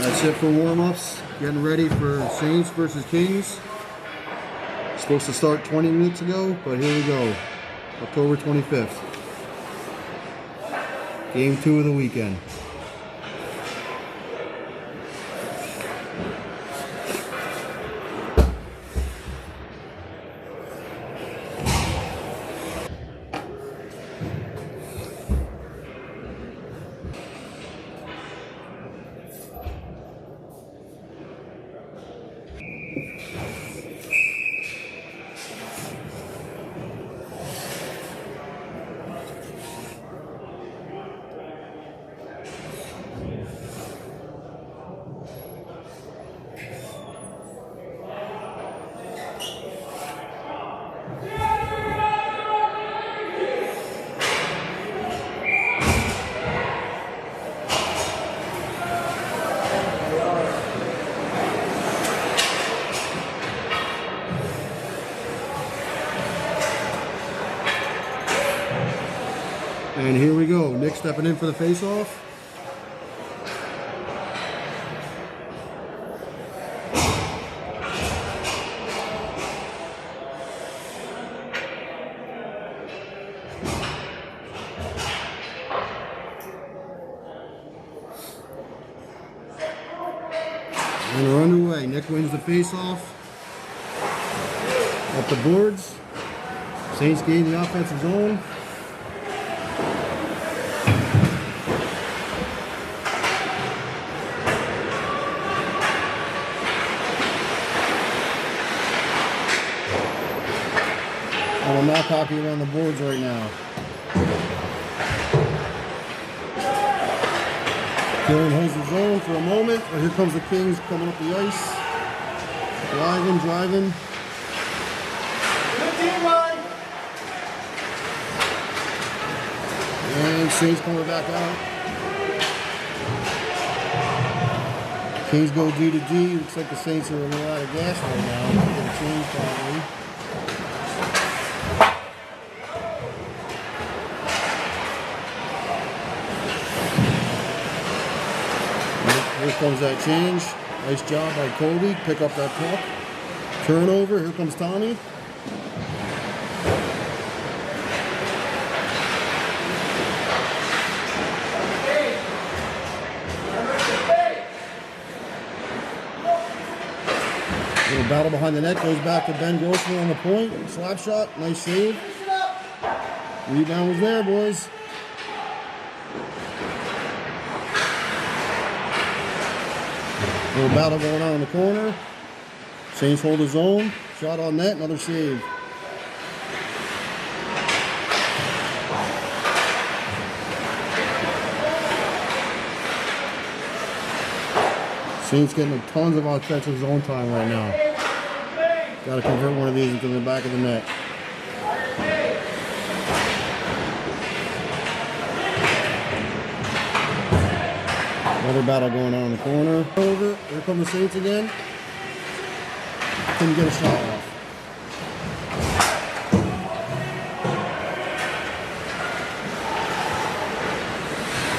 That's it for warm-ups. Getting ready for Saints versus Kings. Supposed to start 20 minutes ago, but here we go. October 25th. Game 2 of the weekend. And here we go. Nick stepping in for the face-off. And we're underway. Nick wins the face-off. Up the boards. Saints gain the offensive zone. I'm not hockey around the boards right now. Dylan holds the zone for a moment, but here comes the Kings coming up the ice. Driving. And Saints coming back out. Kings go D to D. Looks like the Saints are a little out of gas right now. They're going to change probably. Here comes that change. Nice job by Colby. Pick up that puck. Turnover. Here comes Tommy. Little battle behind the net. Goes back to Ben Grossman on the point. Slap shot. Nice save. Rebound was there, boys. Little battle going on in the corner. Saints hold his own. Shot on net. Another save. Saints getting tons of offensive zone time right now. Got to convert one of these into the back of the net. Another battle going on in the corner. Over. Here come the Saints again. Couldn't get a shot off.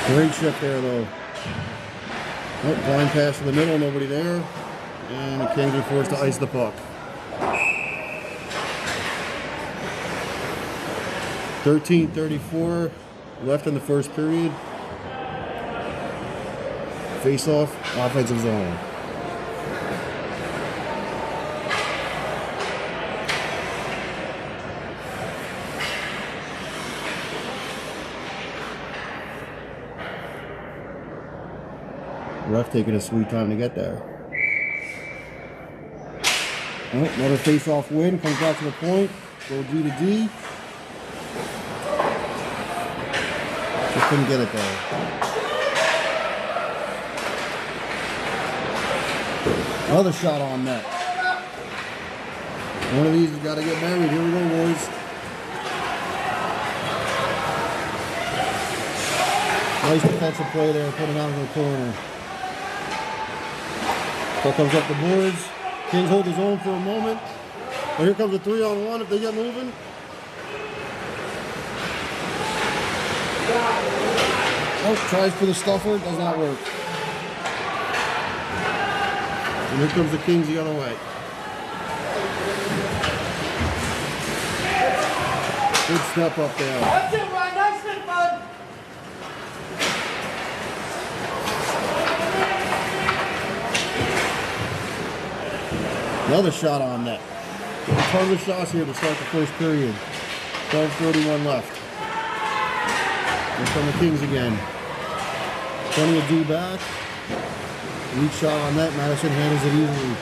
Great shift there though. Oh, blind pass to the middle, nobody there. And the Kings are forced to ice the puck. 13:34 left in the first period. Face-off, offensive zone. Ref taking a sweet time to get there. Oh, another face-off win. Comes back to the point. Go D to D. Just couldn't get it there. Another shot on net. One of these has got to get married. Here we go, boys. Nice defensive play there, putting out in the corner. Puck comes up the boards. Kings hold his own for a moment. But here comes a 3-on-1 if they get moving. Oh, tries for the stuffer, does not work. And here comes the Kings the other way. Good step up there. That's it, Ryan. Nice fit, bud. Another shot on net. Tons of shots here to start the first period. 12:31 left. Here come the Kings again. Plenty of D back. Weak shot on net. Madison handles it easily.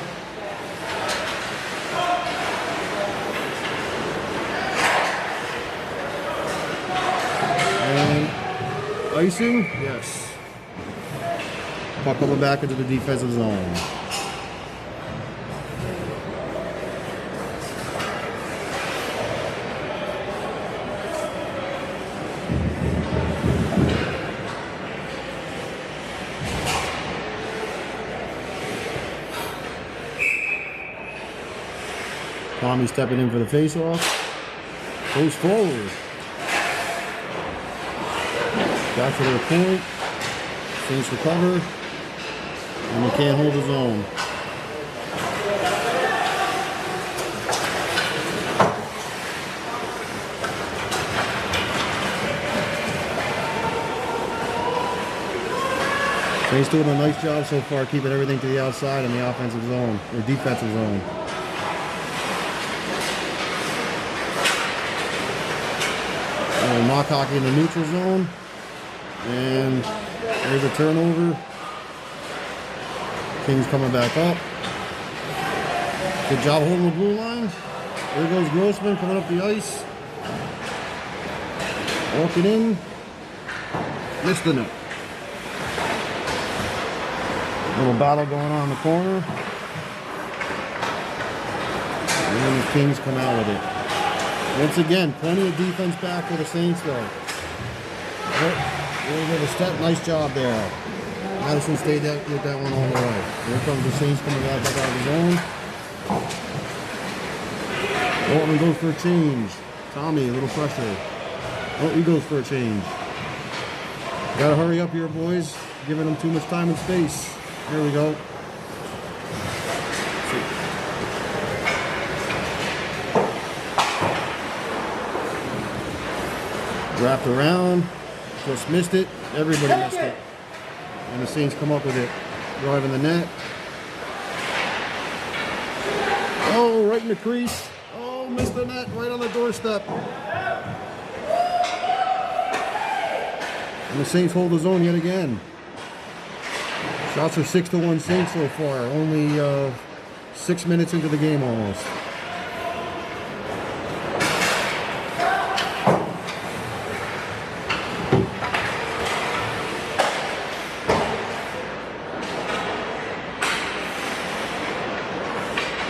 And icing? Yes. Puck coming back into the defensive zone. Tommy stepping in for the face-off. Goes forward. Back to their point. Saints recover. And they can't hold his own. Saints doing a nice job so far keeping everything to the outside in the offensive zone, or defensive zone. Mock hockey in the neutral zone, and there's a turnover. Kings coming back up. Good job holding the blue line. There goes Grossman coming up the ice. Walking in. Missed the net. Little battle going on in the corner. And the Kings come out with it. Once again, plenty of defense back for the Saints though. With a step, nice job there. Madison stayed with that one all the way. Here comes the Saints coming back up out of the zone. Waltman goes for a change. Tommy, a little pressure. Oh, he goes for a change. Gotta hurry up here, boys. Giving them too much time and space. Here we go. Wrapped around, just missed it. Everybody missed it. And the Saints come up with it. Driving the net. Oh, right in the crease. Oh, missed the net right on the doorstep. And the Saints hold the zone yet again. Shots are 6-1 Saints so far. Only 6 minutes into the game almost.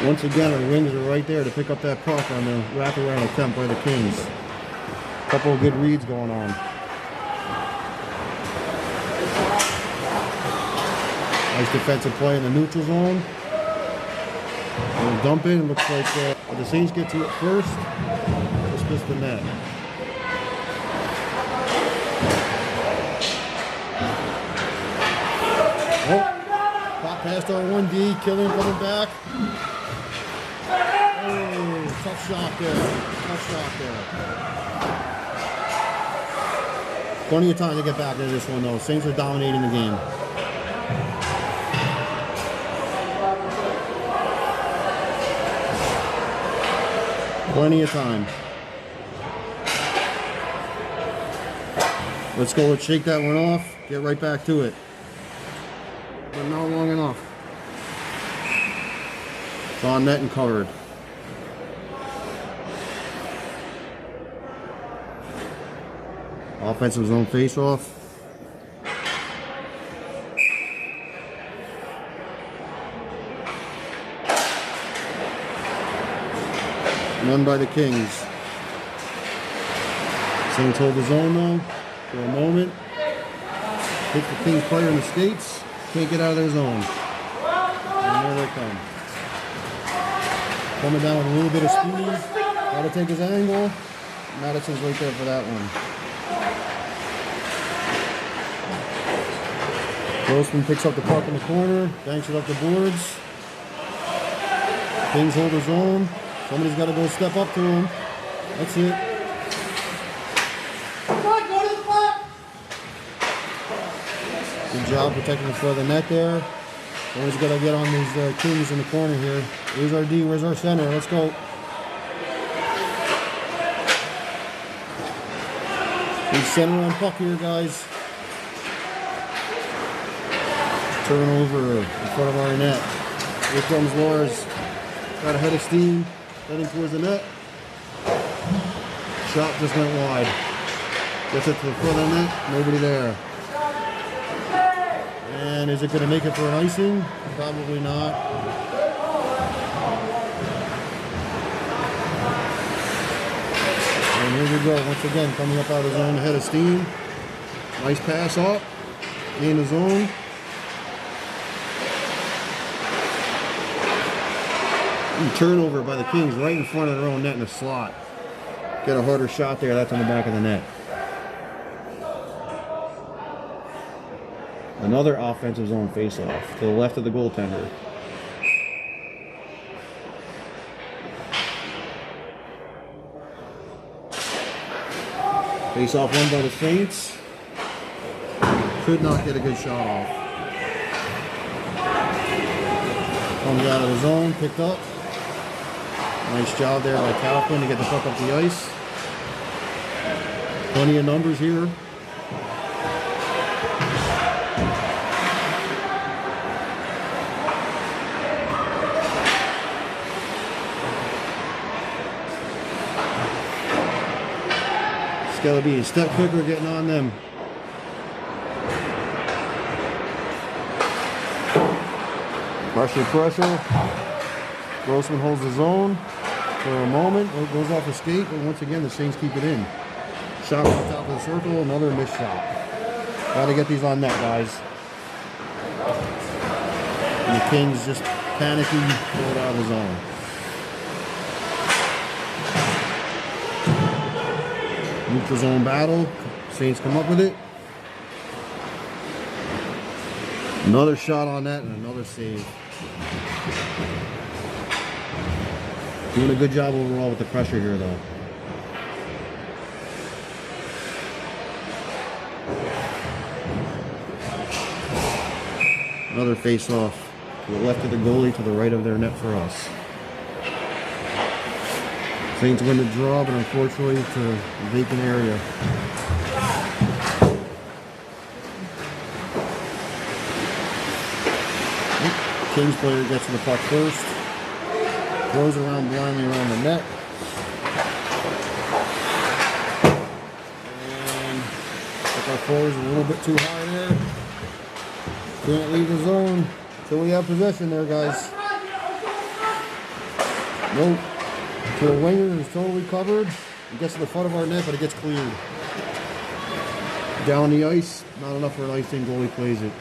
Once again, our wings are right there to pick up that puck on the wraparound attempt by the Kings. A couple of good reads going on. Nice defensive play in the neutral zone. We'll dump in. It looks like the Saints get to it first. Just missed the net. Oh, pop past our 1D. Killing coming back. Oh, tough shot there. Tough shot there. Plenty of time to get back into this one though. Saints are dominating the game. Plenty of time. Let's go. Let's shake that one off. Get right back to it. But not long enough. It's on net and covered. Offensive zone face-off. Won by the Kings. Saints hold the zone though for a moment. Hit the Kings player in the skates. Can't get out of their zone. And there they come. Coming down with a little bit of speed. Got to take his angle. Madison's right there for that one. Grossman picks up the puck in the corner, banks it up the boards. Kings hold his own. Somebody's got to go step up to him. That's it. Come on, go to the back. Good job protecting the front of the net there. Always got to get on these Kings in the corner here. Where's our D? Where's our center? Let's go. Big center on puck here, guys. Turnover in front of our net. Here comes Lars. Got a head of steam. Heading towards the net. Shot just went wide. Gets it to the front of the net. Nobody there. And is it going to make it for an icing? Probably not. And here we go. Once again, coming up out of his own head of steam. Nice pass up. In his own. Turnover by the Kings right in front of their own net in the slot. Get a harder shot there. That's on the back of the net. Another offensive zone face-off to the left of the goaltender. Face-off won by the Saints. Could not get a good shot off. Comes out of the zone, picked up. Nice job there by Kaufman to get the puck up the ice. Plenty of numbers here. It's got to be a step quicker getting on them. Pressure. Grossman holds his own for a moment. It goes off the skate, but once again, the Saints keep it in. Shot off the top of the circle, another missed shot. Got to get these on net, guys. And the Kings just panicking, pull it out of the zone. Neutral zone battle. Saints come up with it. Another shot on that and another save. Doing a good job overall with the pressure here, though. Another face-off to the left of the goalie, to the right of their net for us. Saints win the draw, but unfortunately it's a vacant area. Kings player gets to the puck first. Throws around blindly around the net. And our forwards a little bit too high there. Can't leave the zone until we have possession there, guys. Nope. So the winger is totally covered. It gets to the front of our net, but it gets cleared. Down the ice. Not enough for an icing. Goalie plays it.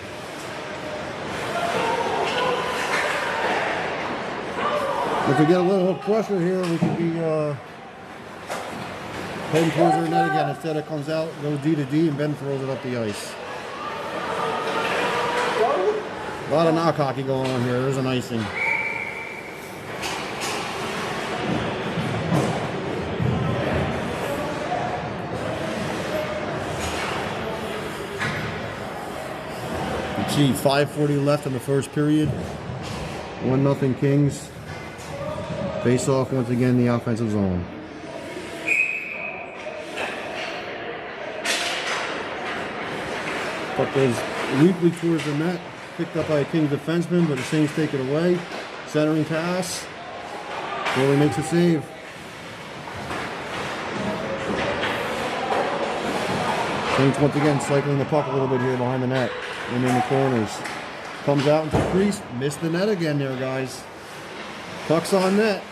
If we get a little pressure here, we could be heading towards our net again. Instead, it comes out, goes D to D, and Ben throws it up the ice. A lot of knock hockey going on here. There's an icing. You see 5:40 left in the first period. 1-0 Kings. Face off once again the offensive zone. Puck goes weakly towards the net. Picked up by a Kings defenseman, but the Saints take it away. Centering pass. Goalie makes a save. Saints once again cycling the puck a little bit here behind the net and in the corners. Comes out into the crease. Missed the net again there, guys. Puck's on net.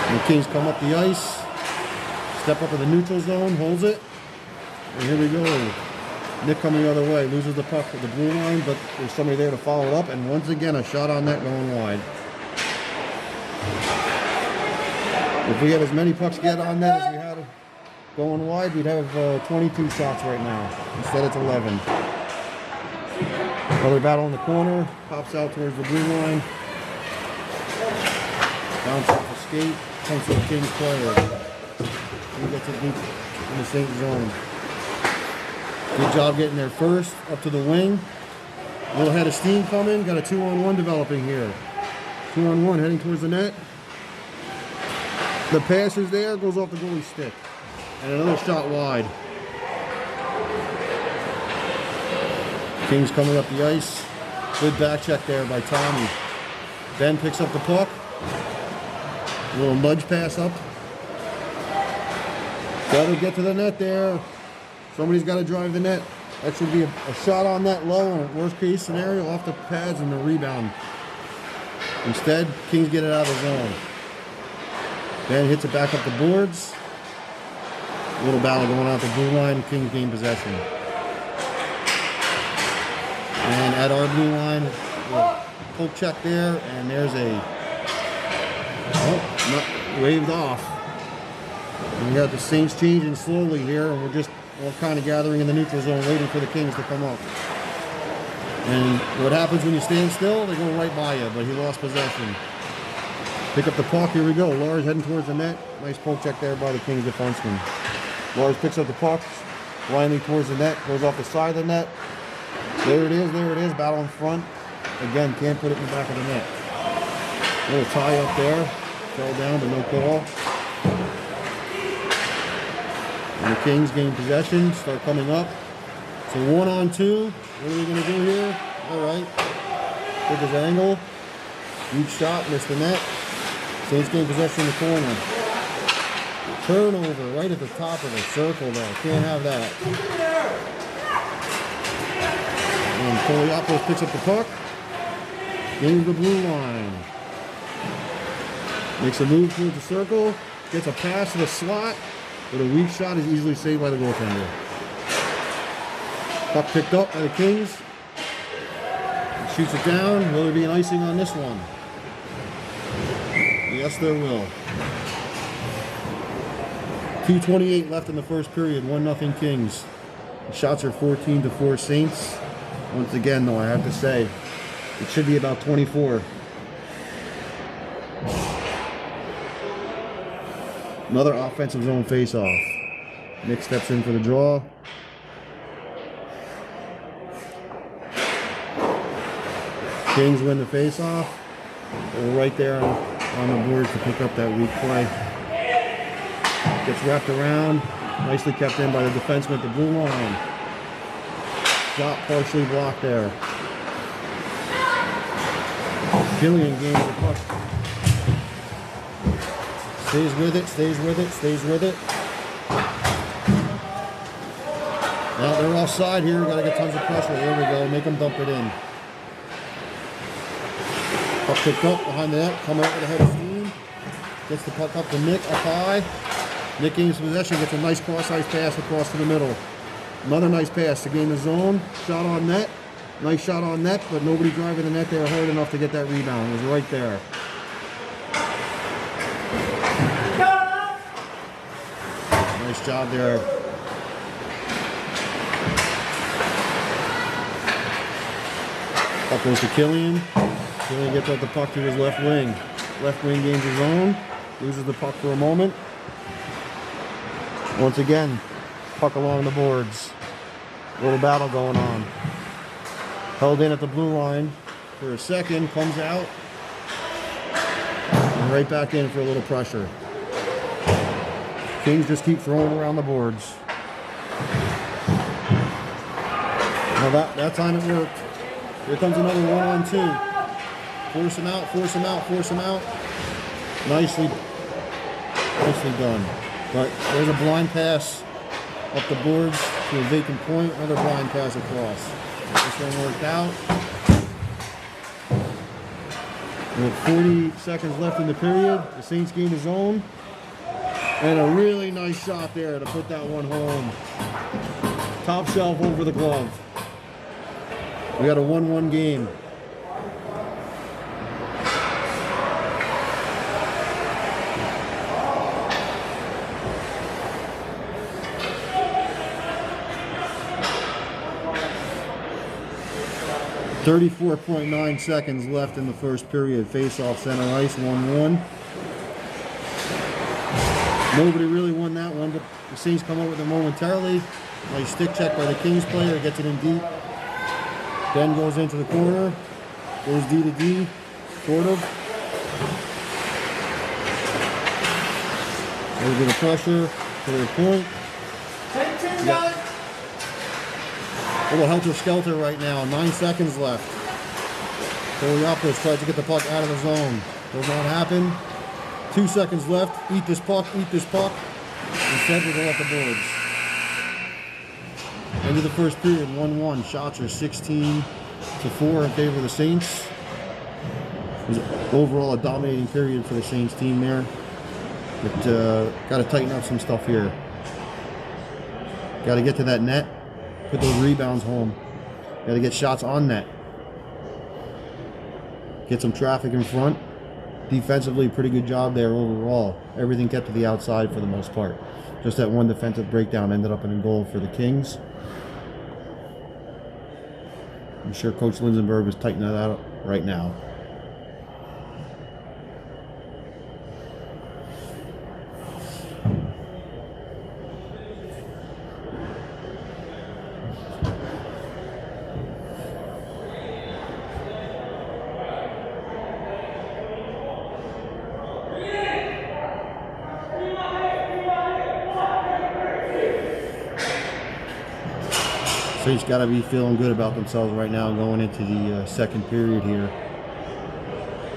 And the Kings come up the ice. Step up to the neutral zone. Holds it. And here we go. Nick coming the other way. Loses the puck at the blue line, but there's somebody there to follow it up. And once again, a shot on net going wide. If we had as many pucks get on net as we had going wide, we'd have 22 shots right now. Instead, it's 11. Another battle in the corner. Pops out towards the blue line. Bounce off the skate. Comes to the Kings player. He gets it deep in the Saint zone. Good job getting there first. Up to the wing. A little head of steam coming. Got a 2-on-1 developing here. 2-on-1 heading towards the net. The pass is there. Goes off the goalie's stick. And another shot wide. Kings coming up the ice. Good back check there by Tommy. Ben picks up the puck. A little nudge pass up. Got to get to the net there. Somebody's got to drive the net. That should be a shot on that low, and worst case scenario, off the pads and the rebound. Instead, Kings get it out of the zone. Ben hits it back up the boards. A little battle going out the blue line. Kings gain possession. And at our blue line, poke check there, and there's a waved off. And we got the Saints changing slowly here, and we're all kind of gathering in the neutral zone, waiting for the Kings to come up. And what happens when you stand still? They go right by you, but he lost possession. Pick up the puck. Here we go. Lars heading towards the net. Nice poke check there by the Kings defenseman. Lars picks up the puck, blindly towards the net, goes off the side of the net. There it is, there it is. Battle in front. Again, can't put it in the back of the net. A little tie up there. Fell down, but no call. And the Kings gain possession, start coming up. So 1-on-2. What are we going to do here? All right. Take his angle. Huge shot, missed the net. Saints gain possession in the corner. Turnover right at the top of the circle there. Can't have that. And Poliopoulos picks up the puck. Gains the blue line. Makes a move towards the circle. Gets a pass to the slot. But a weak shot is easily saved by the goaltender. Puck picked up by the Kings. Shoots it down. Will there be an icing on this one? Yes, there will. 2:28 left in the first period. 1-0 Kings. The shots are 14-4 Saints. Once again, though, I have to say, it should be about 24. Another offensive zone face-off. Nick steps in for the draw. Kings win the face-off. They're right there on the boards to pick up that weak play. Gets wrapped around. Nicely kept in by the defenseman at the blue line. Shot partially blocked there. Killian gains the puck. Stays with it, stays with it, stays with it. Now they're offside here. Got to get tons of pressure. There we go. Make them dump it in. Puck picked up behind the net. Coming up with a head of steam. Gets the puck up to Nick up high. Nick gains possession. Gets a nice cross-ice pass across to the middle. Another nice pass to gain the zone. Shot on net. Nice shot on net, but nobody driving the net there hard enough to get that rebound. It was right there. Nice job there. Puck goes to Killian. Killian gets out the puck to his left wing. Left wing gains his own. Loses the puck for a moment. Once again, puck along the boards. Little battle going on. Held in at the blue line for a second. Comes out. And right back in for a little pressure. Kings just keep throwing around the boards. Well, that time it worked. Here comes another 1-on-2. Force him out, force him out, force him out. Nicely done. But there's a blind pass up the boards to a vacant point. Another blind pass across. This one worked out. With 40 seconds left in the period, the Saints gain the zone. And a really nice shot there to put that one home. Top shelf over the glove. We got a 1-1 game. 34.9 seconds left in the first period. Face off center ice, 1-1. Nobody really won that one, but the Saints come up with it momentarily. Nice stick check by the Kings player, gets it in deep. Then goes into the corner. Goes D to D, sort of. A little bit of pressure for their point. 10-2 done. A little helter-skelter right now, 9 seconds left. Poliopoulos tries to get the puck out of the zone. Does not happen. 2 seconds left. Eat this puck, eat this puck. Instead, they go off the boards. End of the first period, 1-1. Shots are 16-4 in favor of the Saints. It was overall a dominating period for the Saints team there. But got to tighten up some stuff here. Got to get to that net. Put those rebounds home. Got to get shots on net. Get some traffic in front. Defensively, pretty good job there overall. Everything kept to the outside for the most part. Just that one defensive breakdown ended up in a goal for the Kings. I'm sure Coach Linsenberg is tightening that up right now. Saints got to be feeling good about themselves right now going into the second period here.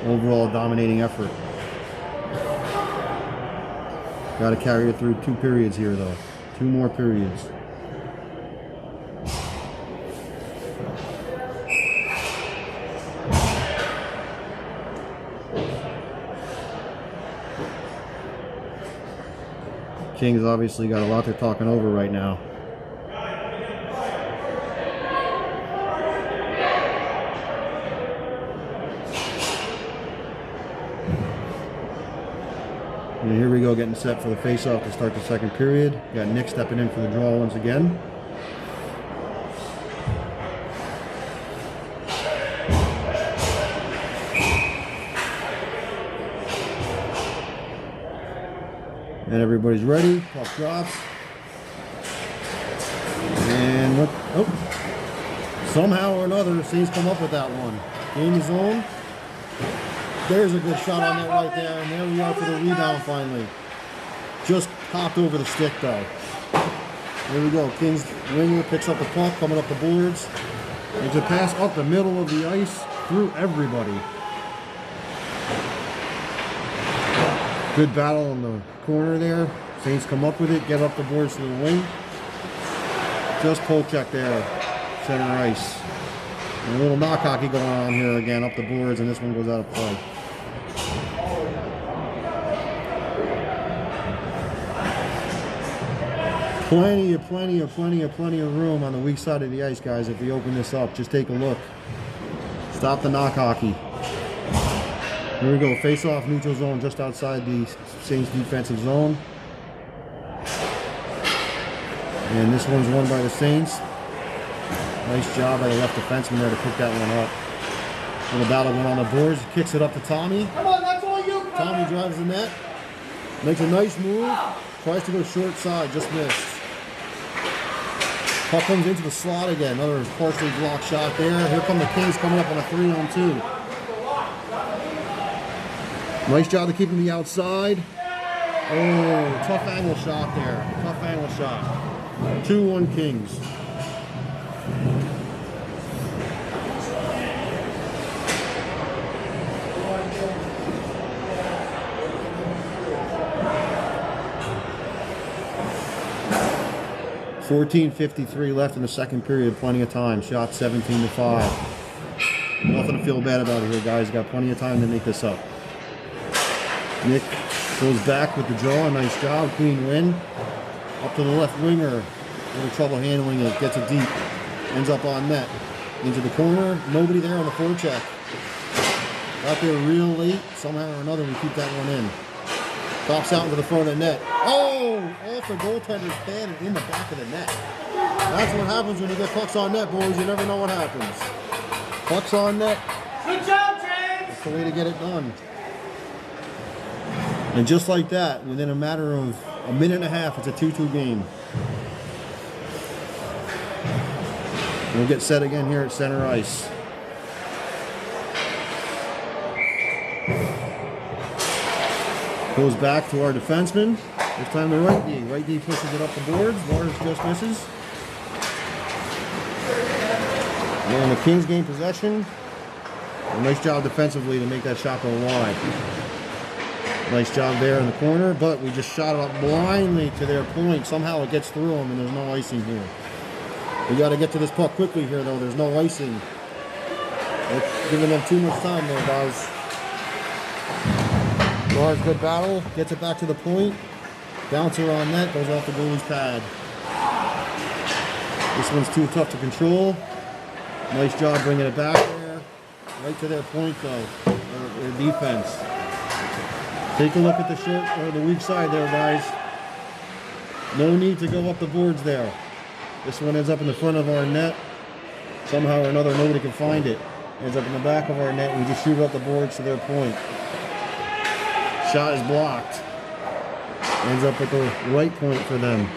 Overall dominating effort. Got to carry it through 2 periods here though. 2 more periods. Kings obviously got a lot they're talking over right now. And here we go, getting set for the face-off to start the second period. Got Nick stepping in for the draw once again. And everybody's ready. Puck drops. And what? Oh! Somehow or another, the Saints come up with that one. Game zone. There's a good shot on that right there, and there we are for the rebound finally. Just popped over the stick though. There we go. Kings winger picks up the puck, coming up the boards. It's a pass up the middle of the ice through everybody. Good battle in the corner there. Saints come up with it, get up the boards to the wing. Just poke check there, center ice. And a little knock hockey going on here again up the boards, and this one goes out of play. Plenty of room on the weak side of the ice, guys. If we open this up, just take a look. Stop the knock hockey. Here we go, face off, neutral zone just outside the Saints defensive zone. And this one's won by the Saints. Nice job by the left defenseman there to pick that one up. Little battle going on the boards. Kicks it up to Tommy. Come on, that's all you, brother. Tommy drives the net. Makes a nice move. Tries to go short side. Just missed. Puck comes into the slot again. Another partially blocked shot there. Here come the Kings coming up on a 3-on-2. Nice job to keep him the outside. Oh, tough angle shot there. Tough angle shot. 2-1 Kings. .53 left in the second period. Plenty of time. Shot 17-5. Nothing to feel bad about here, guys. Got plenty of time to make this up. Nick goes back with the draw. Nice job. Clean win. Up to the left winger. A little trouble handling it. Gets it deep. Ends up on net. Into the corner. Nobody there on the forecheck. Got there real late. Somehow or another we keep that one in. Pops out into the front of the net. Oh! Off the goaltender's pad and in the back of the net. That's what happens when you get pucks on net, boys. You never know what happens. Puck's on net. Good job, James. That's the way to get it done. And just like that, within a matter of a minute and a half, it's a 2-2 game. We'll get set again here at center ice. Goes back to our defenseman. This time the right D. Right D pushes it up the boards. Lars just misses. And the Kings gain possession. A nice job defensively to make that shot go wide. Nice job there in the corner, but we just shot it up blindly to their point. Somehow it gets through them, and there's no icing here. We got to get to this puck quickly here, though. There's no icing. It's giving them too much time there, guys. Lars, good battle. Gets it back to the point. Bouncer on net. Goes off the goalie's pad. This one's too tough to control. Nice job bringing it back there. Right to their point, though. Their defense. Take a look at the short or the weak side there, guys. No need to go up the boards there. This one ends up in the front of our net. Somehow or another, nobody can find it. Ends up in the back of our net. We just shoot up the boards to their point. Shot is blocked. Ends up at the right point for them.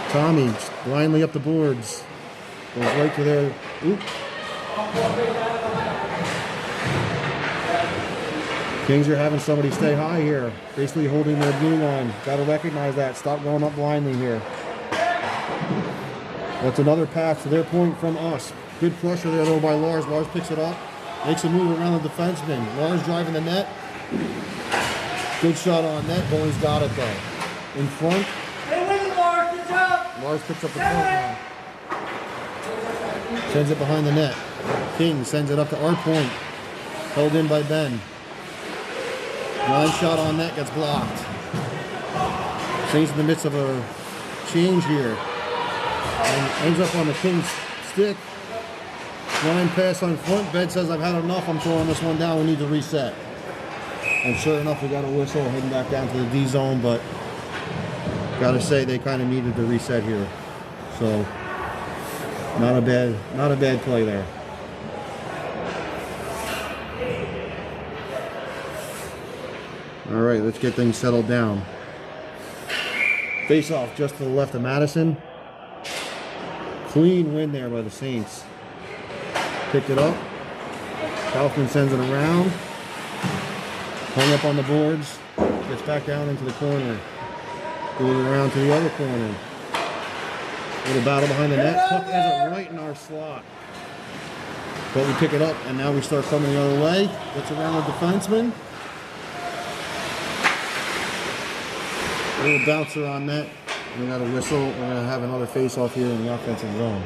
Tommy blindly up the boards. Goes right to their... Oop. Kings are having somebody stay high here. Basically holding their blue line. Got to recognize that. Stop going up blindly here. That's another pass to their point from us. Good pressure there though by Lars. Lars picks it up. Makes a move around the defenseman. Lars driving the net. Good shot on net. Goalie's got it though. In front. Hey, with it, Lars. Good job. Lars picks up the point now. Sends it behind the net. King sends it up to our point. Held in by Ben. Line shot on net gets blocked. Kings in the midst of a change here. And ends up on the Kings stick. Line pass on front. Ben says, I've had enough. I'm throwing this one down. We need to reset. And sure enough, we got a whistle heading back down to the D zone, but gotta say they kind of needed to reset here. So not a bad play there. All right, let's get things settled down. Face off just to the left of Madison. Clean win there by the Saints. Picked it up. Kaufman sends it around. Hung up on the boards. Gets back down into the corner. Goes around to the other corner. Little battle behind the net. Puck ends up right in our slot. But we pick it up, and now we start coming the other way. Gets around the defenseman. A little bouncer on net. We got a whistle. We're going to have another face-off here in the offensive zone.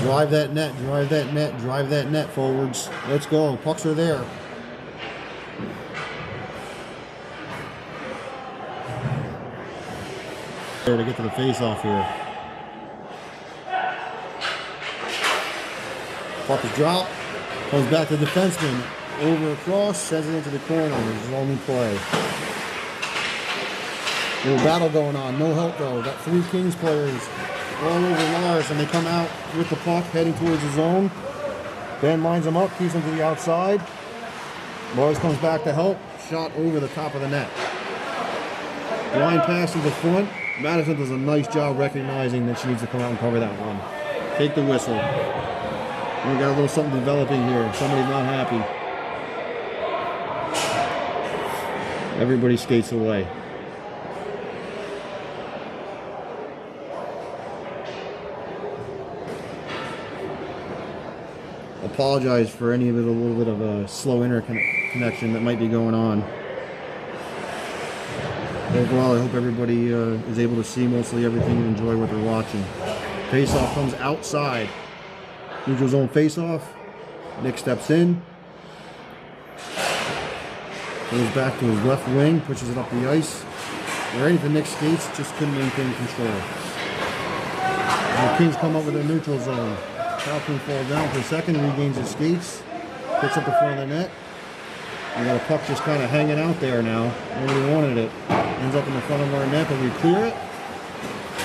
Drive that net, drive that net, drive that net, forwards. Let's go. Pucks are there. There to get to the face-off here. Puck is dropped. Comes back to the defenseman. Over across, sends it into the corner. It's his only play. Little battle going on. No help though. Got three Kings players all over Lars, and they come out with the puck heading towards the zone. Ben lines them up, keeps them to the outside. Lars comes back to help. Shot over the top of the net. Line pass to the front. Madison does a nice job recognizing that she needs to come out and cover that one. Take the whistle. We got a little something developing here. Somebody's not happy. Everybody skates away. Apologize for any of it, a little bit of a slow interconnection that might be going on. Overall, I hope everybody is able to see mostly everything and enjoy what they're watching. Face-off comes outside. Neutral zone face-off. Nick steps in. Goes back to his left wing, pushes it up the ice. Ready for Nick skates, just couldn't maintain control. And the Kings come up with a neutral zone. Kaufman falls down for a second, regains his skates, picks up the front of the net. We got a puck just kind of hanging out there now. Nobody wanted it. Ends up in the front of our net, but we clear it.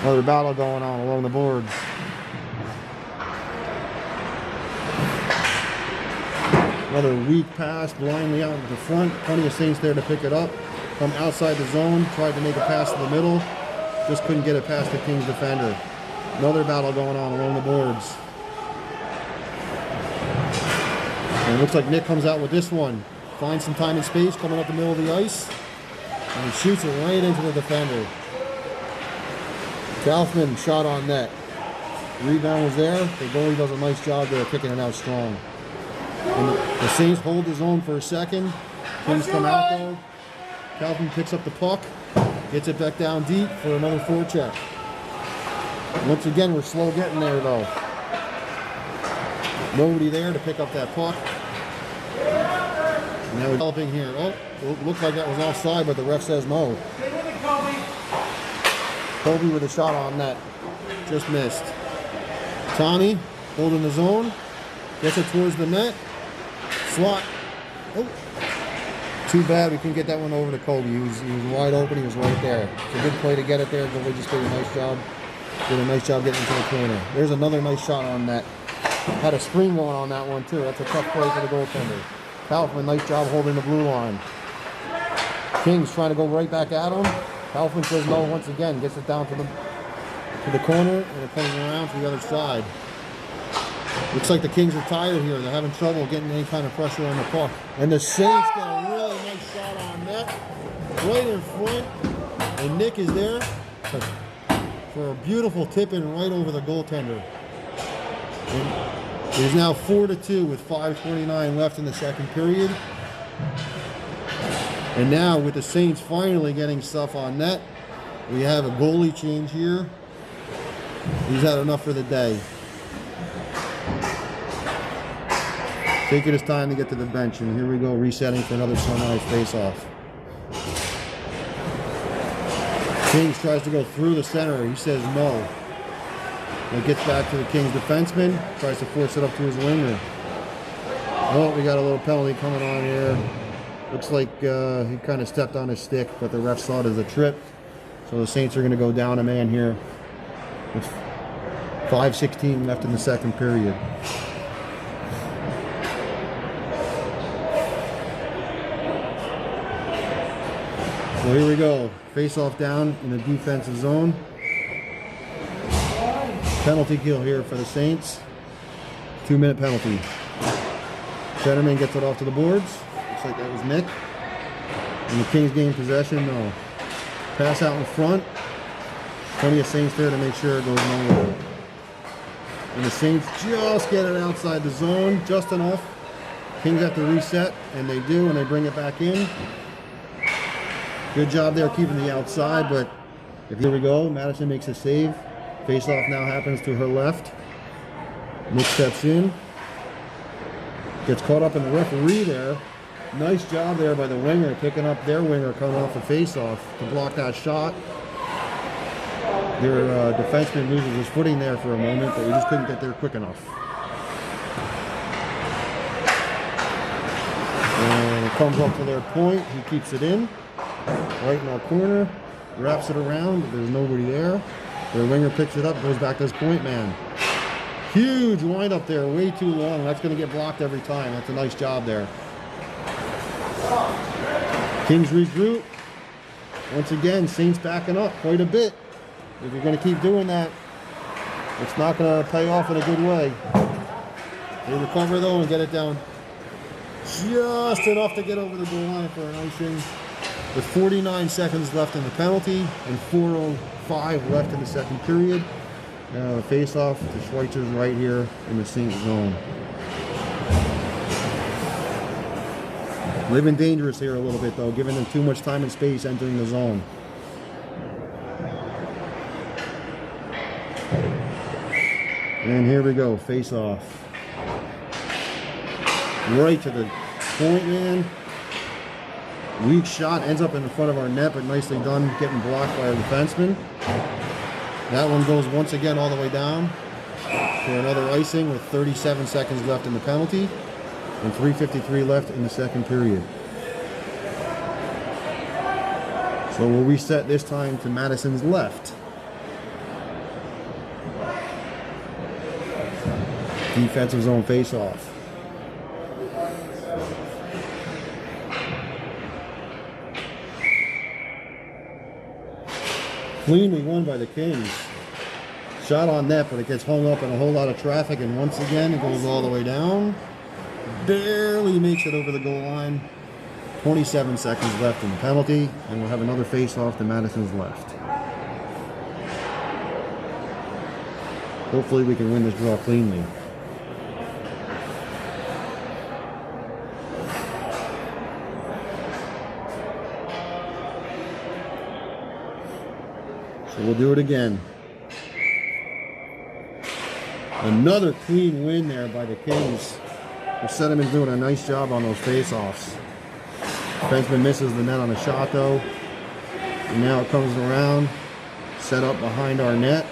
Another battle going on along the boards. Another weak pass blindly out into the front. Plenty of Saints there to pick it up. Come outside the zone, tried to make a pass to the middle. Just couldn't get it past the Kings defender. Another battle going on along the boards. And it looks like Nick comes out with this one. Finds some time and space coming up the middle of the ice. And he shoots it right into the defender. Kaufman shot on net. Rebound was there. The goalie does a nice job there kicking it out strong. And the Saints hold the zone for a second. Kings come out though. Kaufman picks up the puck. Gets it back down deep for another forecheck. Once again, we're slow getting there though. Nobody there to pick up that puck. Now we're developing here. Oh, it looked like that was offside, but the ref says no. Kobe with a shot on net. Just missed. Tommy holding the zone. Gets it towards the net. Slot. Oh. Too bad we couldn't get that one over to Kobe. He was wide open. He was right there. It's a good play to get it there. Goalie just did a nice job. Did a nice job getting into the corner. There's another nice shot on net. Had a screen going on that one too. That's a tough play for the goaltender. Kaufman, nice job holding the blue line. Kings trying to go right back at him. Kaufman says no once again. Gets it down to the corner, and it comes around to the other side. Looks like the Kings are tired here. They're having trouble getting any kind of pressure on the puck. And the Saints get a really nice shot on net. Right in front. And Nick is there for a beautiful tip-in right over the goaltender. And it is now 4-2 with 5:29 left in the second period. And now with the Saints finally getting stuff on net, we have a goalie change here. He's had enough for the day. Taking his time to get to the bench, and here we go, resetting for another sunrise face-off. Kings tries to go through the center. He says no. It gets back to the Kings defenseman. Tries to force it up to his winger. Oh, we got a little penalty coming on here. Looks like he kind of stepped on his stick, but the ref saw it as a trip. So the Saints are going to go down a man here with 5:16 left in the second period. So here we go. Face off down in the defensive zone. Penalty kill here for the Saints. 2-minute penalty. Centerman gets it off to the boards. Looks like that was Nick. And the Kings gain possession. No. Pass out in front. Plenty of Saints there to make sure it goes nowhere. And the Saints just get it outside the zone. Just enough. Kings have to reset. And they do. And they bring it back in. Good job there keeping the outside, but here we go. Madison makes a save. Face-off now happens to her left. Nick steps in. Gets caught up in the referee there. Nice job there by the winger, picking up their winger coming off the face-off to block that shot. Their defenseman loses his footing there for a moment, but we just couldn't get there quick enough. And it comes up to their point. He keeps it in. Right in our corner, wraps it around, but there's nobody there. Their winger picks it up, goes back to his point man. Huge windup there, way too long. That's going to get blocked every time. That's a nice job there. Kings regroup. Once again, Saints backing up quite a bit. If you're going to keep doing that, it's not going to pay off in a good way. They recover though and get it down just enough to get over the goal line for an icing. With 49 seconds left in the penalty and 4:05 left in the second period. Now the face-off to Schweitzer's right here in the Saints zone. Living dangerous here a little bit though, giving them too much time and space entering the zone. And here we go, face-off. Right to the point man. Weak shot, ends up in the front of our net, but nicely done, getting blocked by our defenseman. That one goes once again all the way down for another icing with 37 seconds left in the penalty and 3:53 left in the second period. So we'll reset this time to Madison's left. Defensive zone face-off. Cleanly won by the Kings. Shot on net, but it gets hung up in a whole lot of traffic, and once again it goes all the way down. Barely makes it over the goal line. 27 seconds left in the penalty, and we'll have another face-off to Madison's left. Hopefully we can win this draw cleanly. So we'll do it again. Another clean win there by the Kings. The Sediments doing a nice job on those face-offs. Defenseman misses the net on a shot though. And now it comes around, set up behind our net.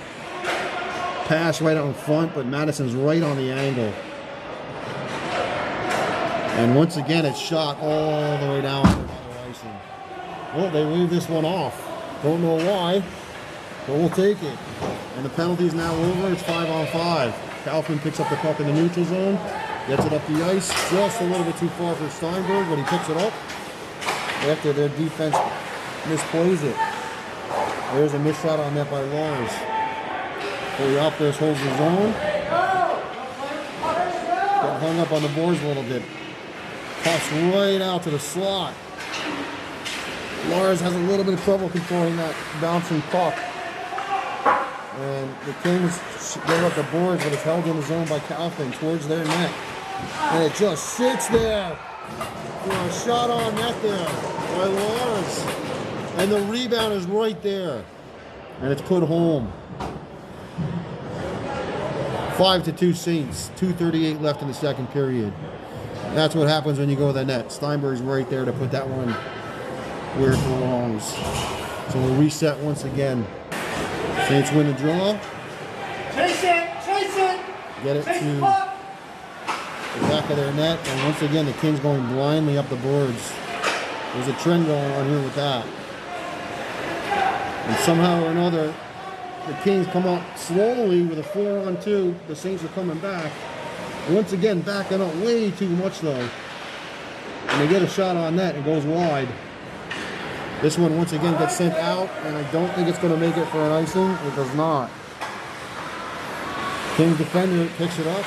Pass right out in front, but Madison's right on the angle. And once again, it's shot all the way down to the icing. Well, they leave this one off. Don't know why, but we'll take it. And the penalty's now over. It's 5-on-5. Kaufman picks up the puck in the neutral zone, gets it up the ice, just a little bit too far for Steinberg, but he picks it up after their defense misplays it. There's a missed shot on net by Lars. Fully out there, holds the zone. Got hung up on the boards a little bit. Tossed right out to the slot. Lars has a little bit of trouble controlling that bouncing puck. And the Kings give up the boards, but it's held in the zone by Kaufman towards their net. And it just sits there for a shot on net there by Lars. And the rebound is right there. And it's put home. 5-2 Saints. 2:38 left in the second period. That's what happens when you go to the net. Steinberg's right there to put that one where it belongs. So we'll reset once again. Saints win the draw. Chase it! Chase it! Get it Chase to the puck! the back of their net. And once again, the Kings going blindly up the boards. There's a trend going on here with that. And somehow or another, the Kings come up slowly with a 4-on-2. The Saints are coming back. Once again, backing up way too much though. And they get a shot on net and goes wide. This one once again gets sent out, and I don't think it's going to make it for an icing. It does not. Kings defender picks it up.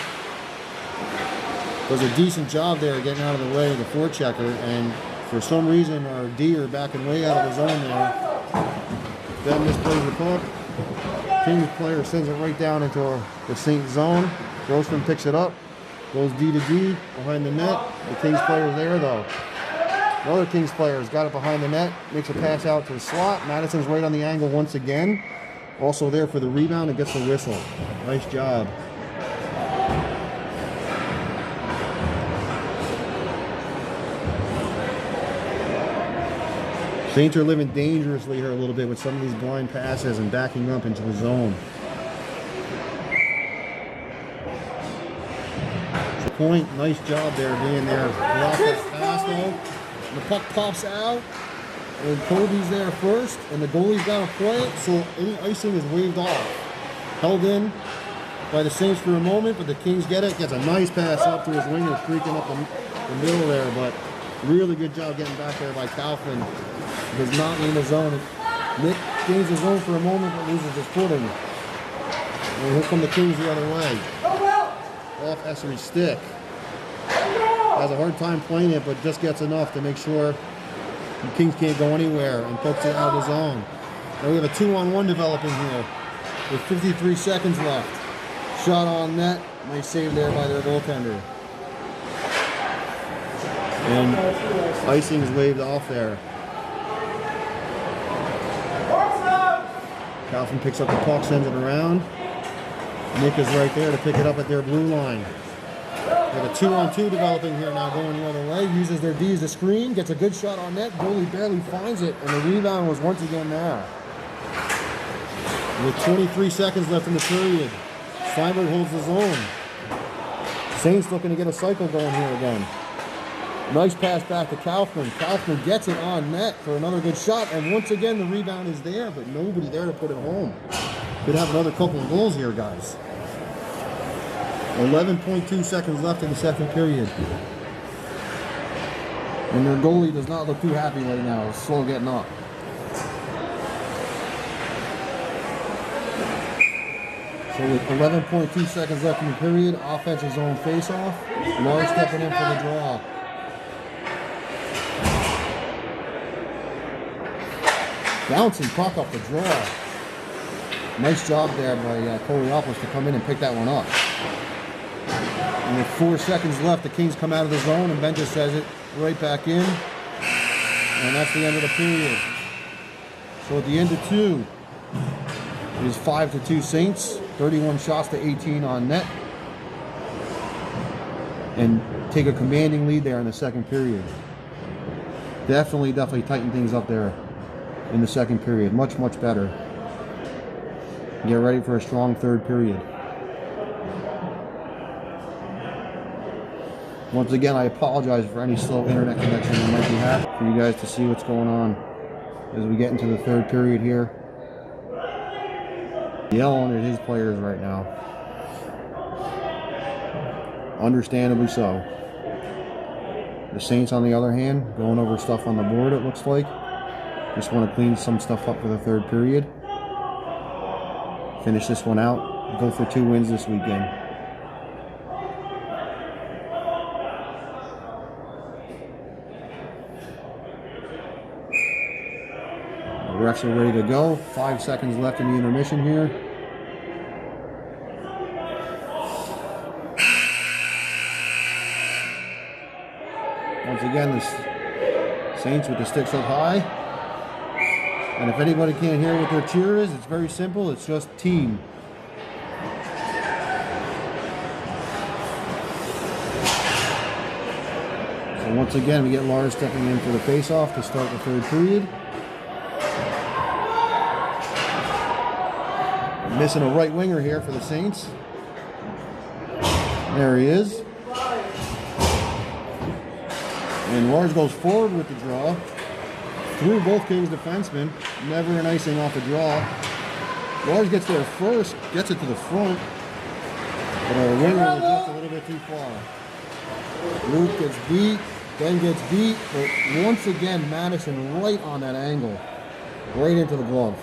Does a decent job there getting out of the way of the forechecker, and for some reason our D are backing way out of the zone there. Then misplays the puck. Kings player sends it right down into the Saint zone. Grossman picks it up. Goes D to D behind the net. The Kings player's there though. The other Kings player has got it behind the net. Makes a pass out to the slot. Madison's right on the angle once again. Also there for the rebound and gets the whistle. Nice job. Saints are living dangerously here a little bit with some of these blind passes and backing up into the zone. Point, nice job there being there. Block that pass though. The puck pops out. And Kobe's there first. And the goalie's got to play it. So any icing is waved off. Held in by the Saints for a moment, but the Kings get it. Gets a nice pass up to his winger, streaking up the middle there. But really good job getting back there by Kaufman. Does not in the zone. Nick gains the zone for a moment, but loses his footing. And here come the Kings the other way. Off Essery's stick. Has a hard time playing it, but just gets enough to make sure the Kings can't go anywhere and pokes it out of the zone. Now we have a 2-on-1 developing here with 53 seconds left. Shot on net. Nice save there by their goaltender. And icing is waved off there. Kaufman picks up the puck, sends it around. Nick is right there to pick it up at their blue line. We have a 2-on-2 developing here now going the other way. Uses their D as a screen, gets a good shot on net. Goalie barely finds it, and the rebound was once again there. With 23 seconds left in the period, Steinberg holds the zone. Saints looking to get a cycle going here again. Nice pass back to Kaufman. Kaufman gets it on net for another good shot, and once again the rebound is there, but nobody there to put it home. Could have another couple of goals here, guys. 11.2 seconds left in the second period. And their goalie does not look too happy right now. It's slow getting up. So with 11.2 seconds left in the period, offensive zone face-off. Lars stepping in for the draw. Bouncing puck off the draw. Nice job there by Koliopoulos to come in and pick that one up. And with 4 seconds left, the Kings come out of the zone, and Ben just says it right back in. And that's the end of the period. So at the end of 2, it is 5-2 Saints. 31 shots to 18 on net. And take a commanding lead there in the second period. Definitely tighten things up there in the second period. Much better. Get ready for a strong third period. Once again, I apologize for any slow internet connection that might be happening for you guys to see what's going on as we get into the third period here. Yelling at his players right now. Understandably so. The Saints, on the other hand, going over stuff on the board, it looks like. Just want to clean some stuff up for the third period. Finish this one out. Go for 2 wins this weekend. The refs are ready to go. 5 seconds left in the intermission here. Once again, the Saints with the sticks up high. And if anybody can't hear what their cheer is, it's very simple. It's just team. So once again, we get Lars stepping in for the face-off to start the third period. Missing a right winger here for the Saints. There he is. And Lars goes forward with the draw. Through both Kings defensemen. Never an icing off the draw. Lars gets there first. Gets it to the front. But our winger was just a little bit too far. Luke gets beat. Ben gets beat. But once again, Madison right on that angle. Right into the glove.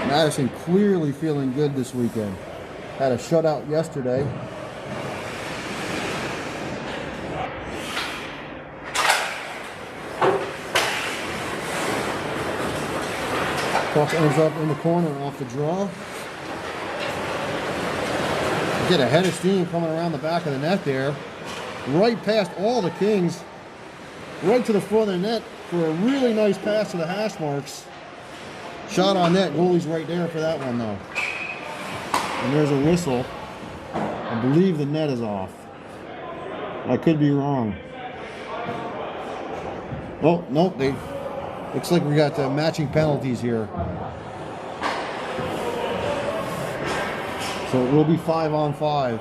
Madison clearly feeling good this weekend. Had a shutout yesterday. Puck ends up in the corner off the draw. Get a head of steam coming around the back of the net there. Right past all the Kings. Right to the front of the net for a really nice pass to the hash marks. Shot on net. Goalie's right there for that one, though. And there's a whistle. I believe the net is off. I could be wrong. Oh, nope. Looks like we got matching penalties here. So it will be 5-on-5.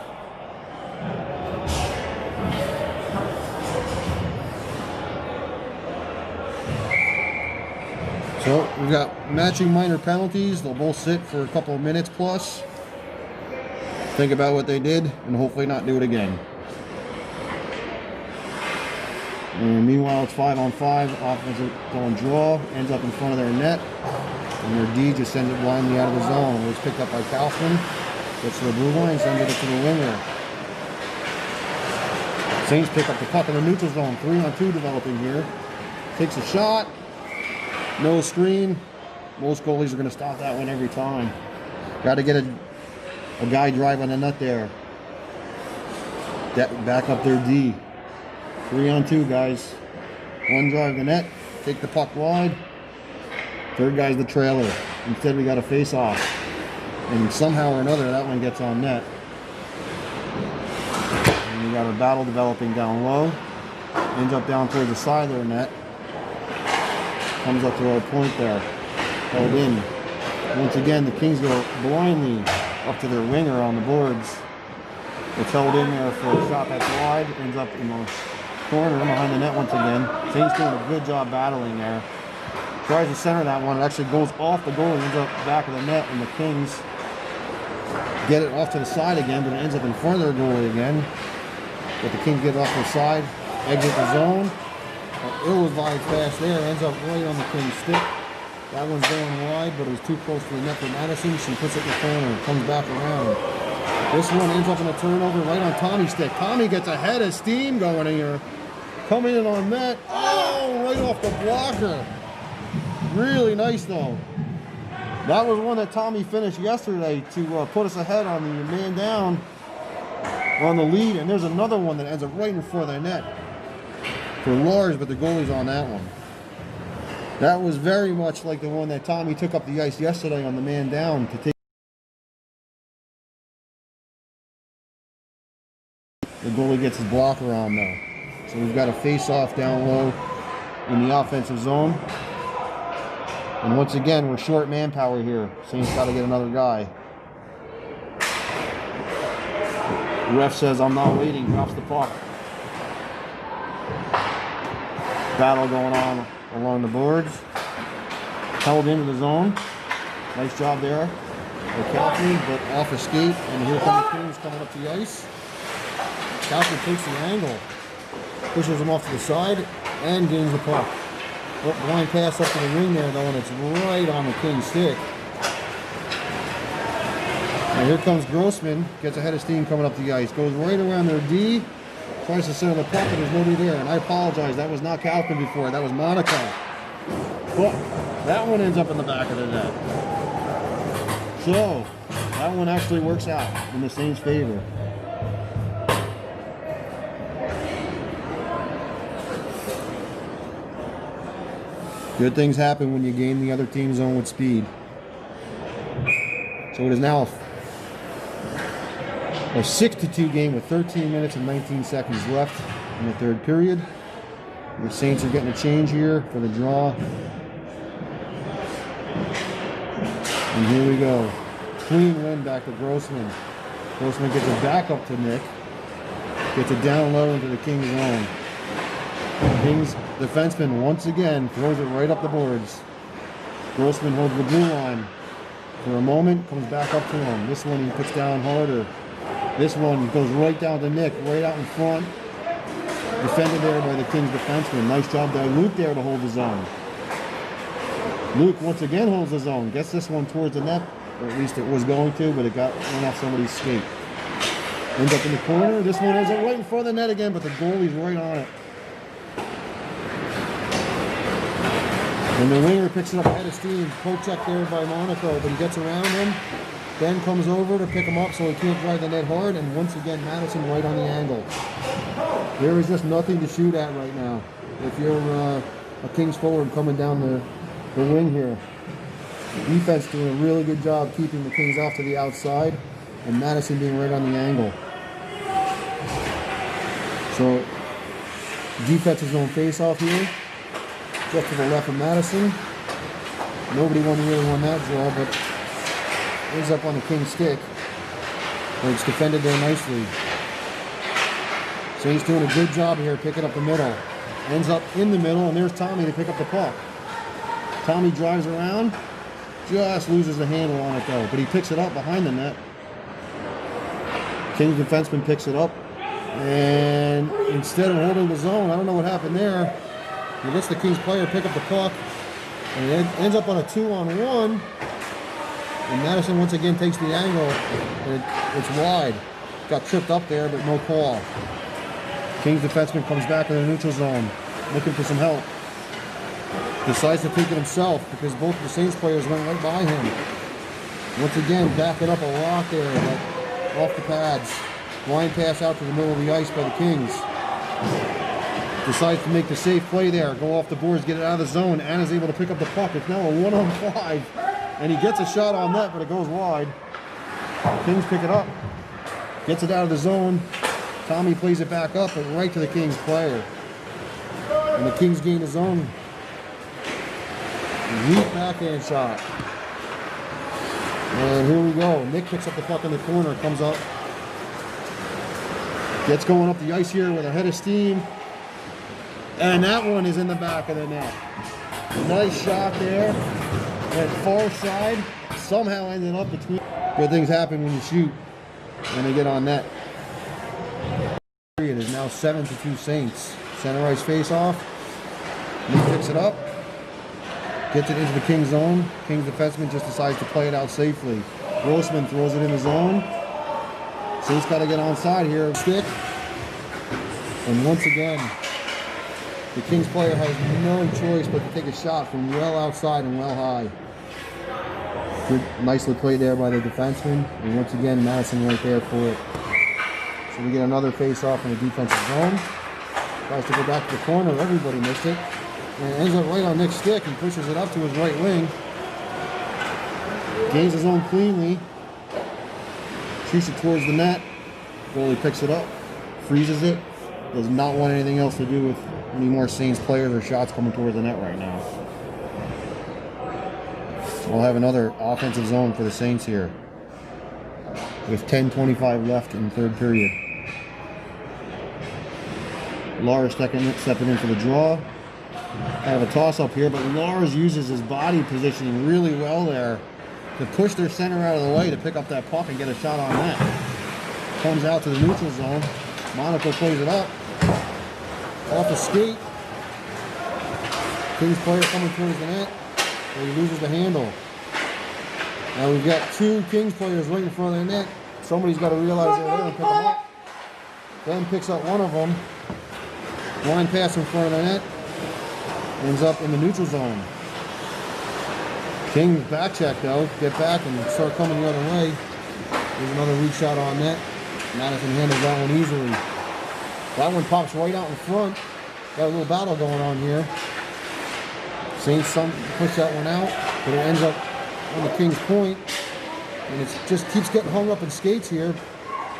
So we've got matching minor penalties. They'll both sit for a couple of minutes plus. Think about what they did and hopefully not do it again. And meanwhile, it's 5-on-5. Offensive going draw. Ends up in front of their net. And their D just sends it blindly out of the zone. It was picked up by Kaufman. Gets to the blue line, sends it to the winger. Saints pick up the puck in the neutral zone. 3-on-2 developing here. Takes a shot. No screen. Most goalies are going to stop that one every time. Got to get a guy driving the net there. Back up their D. 3-on-2, guys. One drive the net. Take the puck wide. Third guy's the trailer. Instead, we got a face-off. And somehow or another, that one gets on net. And we got a battle developing down low. Ends up down towards the side of their net. Comes up to our point there. Held in. Once again, the Kings go blindly up to their winger on the boards. It's held in there for a shot that's wide. Ends up in the corner behind the net once again. Saints doing a good job battling there. Tries to center that one. It actually goes off the goal and ends up back of the net, and the Kings get it off to the side again, but it ends up in front of their goalie again. But the Kings get it off to the side, exit the zone. Ill-advised pass there, ends up right on the Kings stick. That one's going wide, but it was too close to the net for Madison. She puts it in the corner, comes back around. This one ends up in a turnover right on Tommy's stick. Tommy gets a head of steam going here. Coming in on net. Oh, right off the blocker. Really nice though. That was one that Tommy finished yesterday to put us ahead on the man down on the lead. And there's another one that ends up right in front of their net for Lars, but the goalie's on that one. That was very much like the one that Tommy took up the ice yesterday on the man down to take. The goalie gets his blocker on though. So we've got a face-off down low in the offensive zone. And once again, we're short manpower here. Saints got to get another guy. The ref says, "I'm not waiting," drops the puck. Battle going on along the boards. Held into the zone. Nice job there by Kaufman, but off escape. And here come the Kings coming up the ice. Kaufman takes the angle, pushes him off to the side, and gains the puck. Oh, blind pass up to the ring there, though, and it's right on the King's stick. Now here comes Grossman, gets a head of steam coming up the ice, goes right around their D, tries to center the puck, but there's nobody there. And I apologize, that was not Kaufman before, that was Monaco. But that one ends up in the back of the net. So, that one actually works out in the Saints' favor. Good things happen when you gain the other team's zone with speed. So it is now a 6-2 game with 13 minutes and 19 seconds left in the third period. The Saints are getting a change here for the draw. And here we go. Clean win back to Grossman. Grossman gets it back up to Nick. Gets it down low into the Kings' zone. Kings defenseman once again throws it right up the boards. Grossman holds the blue line for a moment, comes back up to him. This one he puts down harder. This one goes right down to Nick, right out in front. Defended there by the Kings defenseman. Nice job by Luke there to hold the zone. Luke once again holds the zone. Gets this one towards the net, or at least it was going to, but it got run off somebody's skate. Ends up in the corner. This one ends up right in front of the net again, but the goalie's right on it. And the winger picks it up ahead of steam. Poke check there by Monaco, but he gets around him. Ben comes over to pick him up so he can't drive the net hard, and once again Madison right on the angle. There is just nothing to shoot at right now if you're a Kings forward coming down the wing here. Defense doing a really good job keeping the Kings off to the outside, and Madison being right on the angle. So defense is going face-off here. Just to the left of Madison. Nobody really won that draw, but ends up on the King's stick. But it's defended there nicely. So he's doing a good job here picking up the middle. Ends up in the middle, and there's Tommy to pick up the puck. Tommy drives around, just loses the handle on it though, but he picks it up behind the net. King's defenseman picks it up, and instead of holding the zone, I don't know what happened there. He lets the Kings player pick up the puck, and it ends up on a 2-on-1. And Madison once again takes the angle, and it's wide. Got tripped up there, but no call. Kings defenseman comes back in the neutral zone, looking for some help. Decides to take it himself because both the Saints players went right by him. Once again, backing up a lot there, but off the pads. Blind pass out to the middle of the ice by the Kings. Decides to make the safe play there, go off the boards, get it out of the zone. Anna's able to pick up the puck. It's now a 1-on-5, and he gets a shot on net, but it goes wide. Kings pick it up, gets it out of the zone. Tommy plays it back up, but right to the Kings player. And the Kings gain the zone. Weak backhand shot. And here we go. Nick picks up the puck in the corner, comes up. Gets going up the ice here with a head of steam. And that one is in the back of the net. Nice shot there. Went far side. Somehow ended up between. Good things happen when you shoot. And they get on net. It is now 7-2 Saints. Center ice face off. Lee picks it up. Gets it into the Kings zone. Kings defenseman just decides to play it out safely. Grossman throws it in the zone. Saints got to get onside here. Stick. And once again, the Kings player has no choice but to take a shot from well outside and well high. Good, nicely played there by the defenseman. And once again, Madison right there for it. So we get another face-off in the defensive zone. Tries to go back to the corner. Everybody missed it. And it ends up right on Nick's stick and pushes it up to his right wing. Gains his own cleanly. Shoots it towards the net. Goalie picks it up. Freezes it. Does not want anything else to do with any more Saints players or shots coming towards the net right now. We'll have another offensive zone for the Saints here, with 10:25 left in the third period. Lars stepping in for the draw. I have a toss-up here, but Lars uses his body positioning really well there to push their center out of the way to pick up that puck and get a shot on net. Comes out to the neutral zone. Monaco plays it up. Off the skate. Kings player coming towards the net. But he loses the handle. Now we've got two Kings players right in front of the net. Somebody's got to realize they're there and pick them up. Ben picks up one of them. Line pass in front of the net. Ends up in the neutral zone. Kings back check though. Get back and start coming the other way. There's another weak shot on net. Madison handles that one easily. That one pops right out in front. Got a little battle going on here. Saints push that one out, but it ends up on the Kings point. And it just keeps getting hung up in skates here.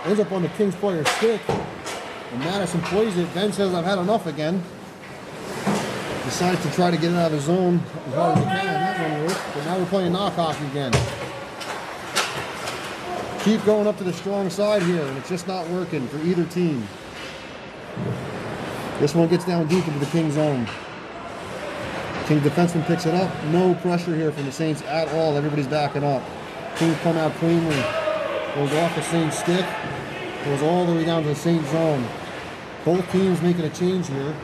Ends up on the Kings player's stick. And Madison plays it. Ben says, I've had enough again. Decides to try to get it out of the zone as hard as he can. That one worked. But now we're playing knock hockey again. Keep going up to the strong side here, and it's just not working for either team. This one gets down deep into the Kings zone. Kings defenseman picks it up. No pressure here from the Saints at all. Everybody's backing up. Kings come out cleanly. Goes off the Saints stick. Goes all the way down to the Saints zone. Both teams making a change here.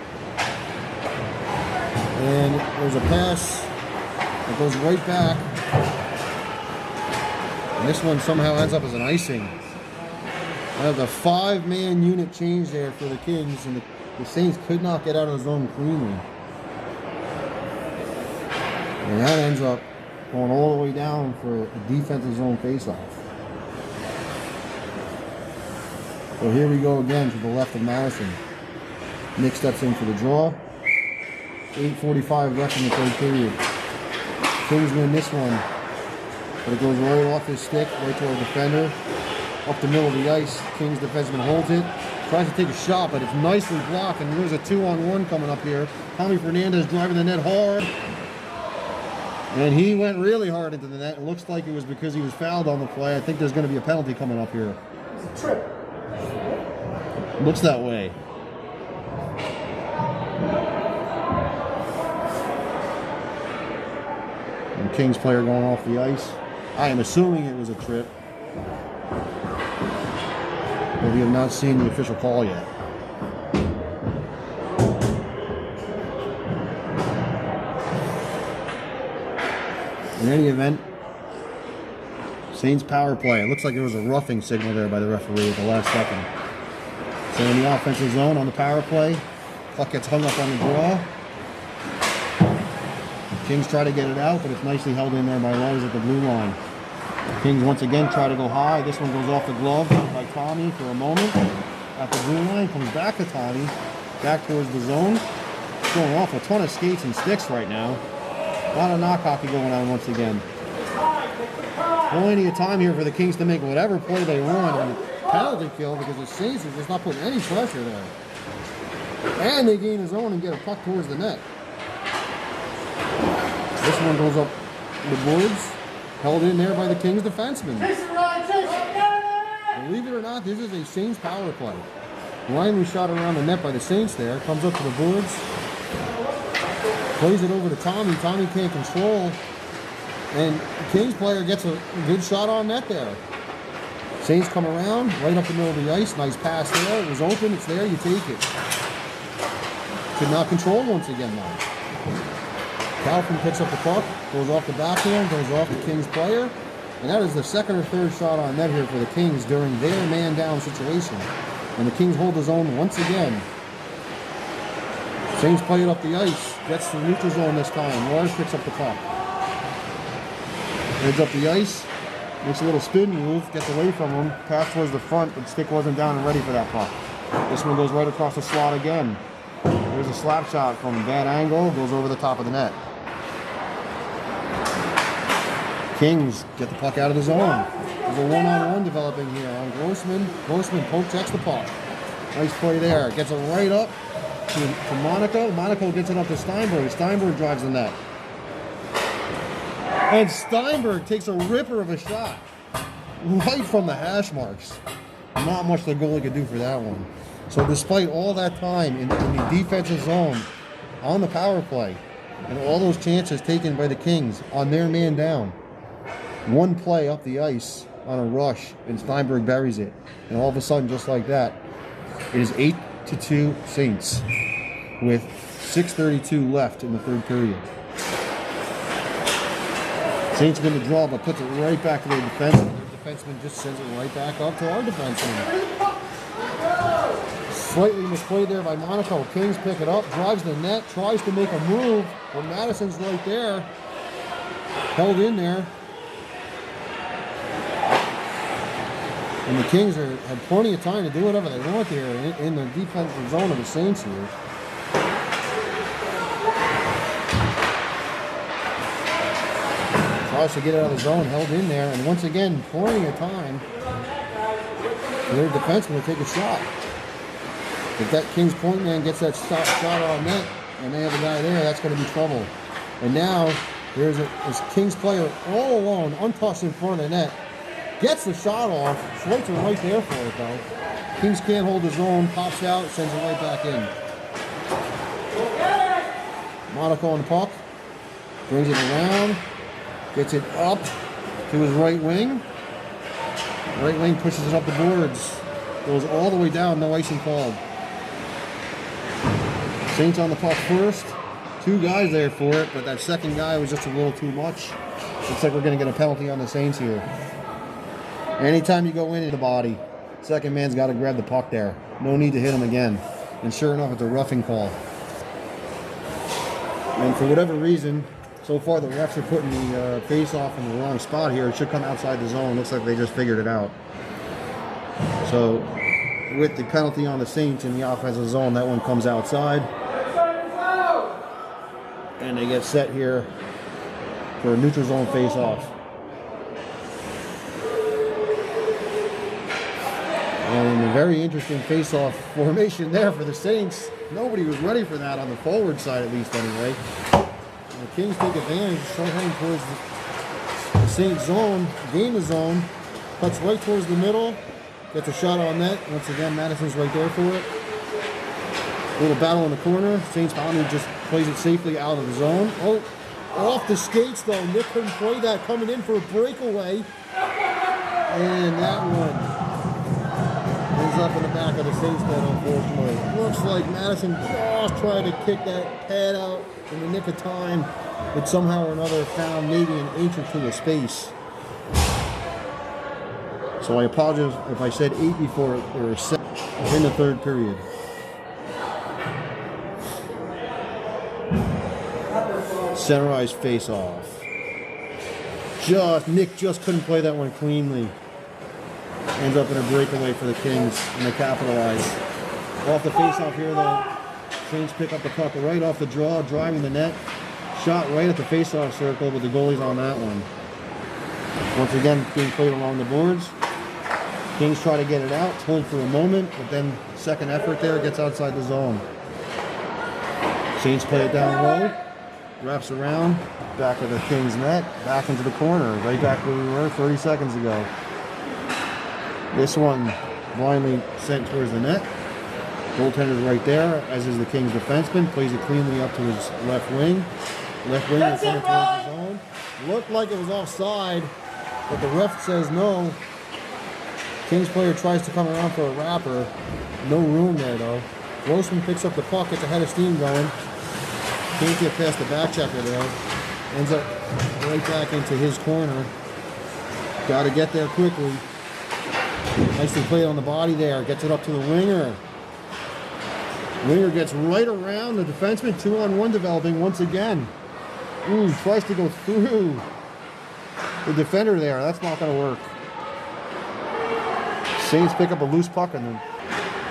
And there's a pass that goes right back. And this one somehow ends up as an icing. That's a 5-man unit change there for the Kings, and the Saints could not get out of the zone cleanly. And that ends up going all the way down for a defensive zone faceoff. So here we go again to the left of Madison. Nick steps in for the draw. 8:45 left in the third period. Kings win this one. But it goes right off his stick, right to our defender. Up the middle of the ice. Kings defenseman holds it. Tries to take a shot, but it's nicely blocked. And there's a 2-on-1 coming up here. Tommy Fernandez driving the net hard. And he went really hard into the net. It looks like it was because he was fouled on the play. I think there's going to be a penalty coming up here. It's a trip. Looks that way. And Kings player going off the ice. I am assuming it was a trip. But we have not seen the official call yet. In any event, Saints power play. It looks like there was a roughing signal there by the referee at the last second. So in the offensive zone on the power play, puck gets hung up on the draw. Kings try to get it out, but it's nicely held in there by Lars at the blue line. Kings once again try to go high. This one goes off the glove by Tommy for a moment. At the blue line, comes back to Tommy, back towards the zone. Going off a ton of skates and sticks right now. A lot of knock hockey going on once again. Plenty of time here for the Kings to make whatever play they want on the penalty kill, because the Saints are just not putting any pressure there. And they gain his own and get a puck towards the net. This one goes up the boards, held in there by the Kings defenseman. Believe it or not, this is a Saints power play. Line was shot around the net by the Saints there, comes up to the boards. Plays it over to Tommy. Tommy can't control. And the Kings player gets a good shot on net there. Saints come around, right up the middle of the ice. Nice pass there. It was open. It's there. You take it. Could not control once again, though. Kaufman picks up the puck. Goes off the backhand. Goes off the Kings player. And that is the second or third shot on net here for the Kings during their man-down situation. And the Kings hold the zone once again. Saints play it up the ice. Gets to the neutral zone this time. Lars picks up the puck. Heads up the ice. Makes a little spin move. Gets away from him. Pass towards the front, but the stick wasn't down and ready for that puck. This one goes right across the slot again. There's a slap shot from a bad angle. Goes over the top of the net. Kings get the puck out of the zone. There's a one-on-one developing here on Grossman. Grossman poke checks the puck. Nice play there. Gets it right up to Monaco. Monaco gets it up to Steinberg. Steinberg drives the net. And Steinberg takes a ripper of a shot. Right from the hash marks. Not much the goalie could do for that one. So despite all that time in the defensive zone, on the power play, and all those chances taken by the Kings on their man down, one play up the ice on a rush, and Steinberg buries it. And all of a sudden, just like that, it is 8-2 Saints with 6:32 left in the third period. Saints going to draw, but puts it right back to their defenseman. Their defenseman just sends it right back up to our defenseman. Slightly misplayed there by Monaco. Kings pick it up, drives the net, tries to make a move, but Madison's right there. Held in there. And the Kings had plenty of time to do whatever they want here in the defensive zone of the Saints here. Tries to get it out of the zone, held in there, and once again, plenty of time for their defenseman to take a shot. If that Kings point man gets that shot on net, and they have a guy there, that's going to be trouble. And now, there's this Kings player all alone, untouched in front of the net. Gets the shot off. Schweitzer right there for it, though. Kings can't hold his own. Pops out, sends it right back in. Monaco on the puck. Brings it around. Gets it up to his right wing. Right wing pushes it up the boards. Goes all the way down. No icing called. Saints on the puck first. Two guys there for it, but that second guy was just a little too much. Looks like we're going to get a penalty on the Saints here. Anytime you go into the body, second man's got to grab the puck there. No need to hit him again. And sure enough, it's a roughing call. And for whatever reason, so far the refs are putting the face-off in the wrong spot here. It should come outside the zone. Looks like they just figured it out. So with the penalty on the Saints in the offensive zone, that one comes outside. And they get set here for a neutral zone face-off. And a very interesting face-off formation there for the Saints. Nobody was ready for that on the forward side, at least anyway. And the Kings take advantage, start heading towards the Saints zone, gain the zone, cuts right towards the middle, gets a shot on net. Once again, Madison's right there for it. A little battle in the corner. Saints Bounty just plays it safely out of the zone. Oh, off the skates though. Nick couldn't play that, coming in for a breakaway. And that one ends up in the back of the Saints net, unfortunately. Looks like Madison just tried to kick that pad out in the nick of time, but somehow or another found maybe an inch or two of space. So I apologize if I said 8 before. There were 7 in the third period. Center ice face off. Nick just couldn't play that one cleanly. Ends up in a breakaway for the Kings, and they capitalize. Off the face-off here, though. Saints pick up the puck right off the draw, driving the net. Shot right at the face-off circle, but the goalie's on that one. Once again, being played along the boards. Kings try to get it out, hold for a moment, but then second effort there gets outside the zone. Saints play it down low, wraps around, back of the Kings net, back into the corner, right back where we were 30 seconds ago. This one blindly sent towards the net. Goaltender's right there, as is the Kings defenseman. Plays it cleanly up to his left wing. Left wing is coming towards the zone. Looked like it was offside, but the ref says no. Kings player tries to come around for a wrapper. No room there though. Grossman picks up the puck, gets a head of steam going. Can't get past the back checker there. Ends up right back into his corner. Got to get there quickly. Nicely played on the body there. Gets it up to the winger. Winger gets right around the defenseman. 2-on-1 developing once again. Tries to go through the defender there. That's not going to work. Saints pick up a loose puck and the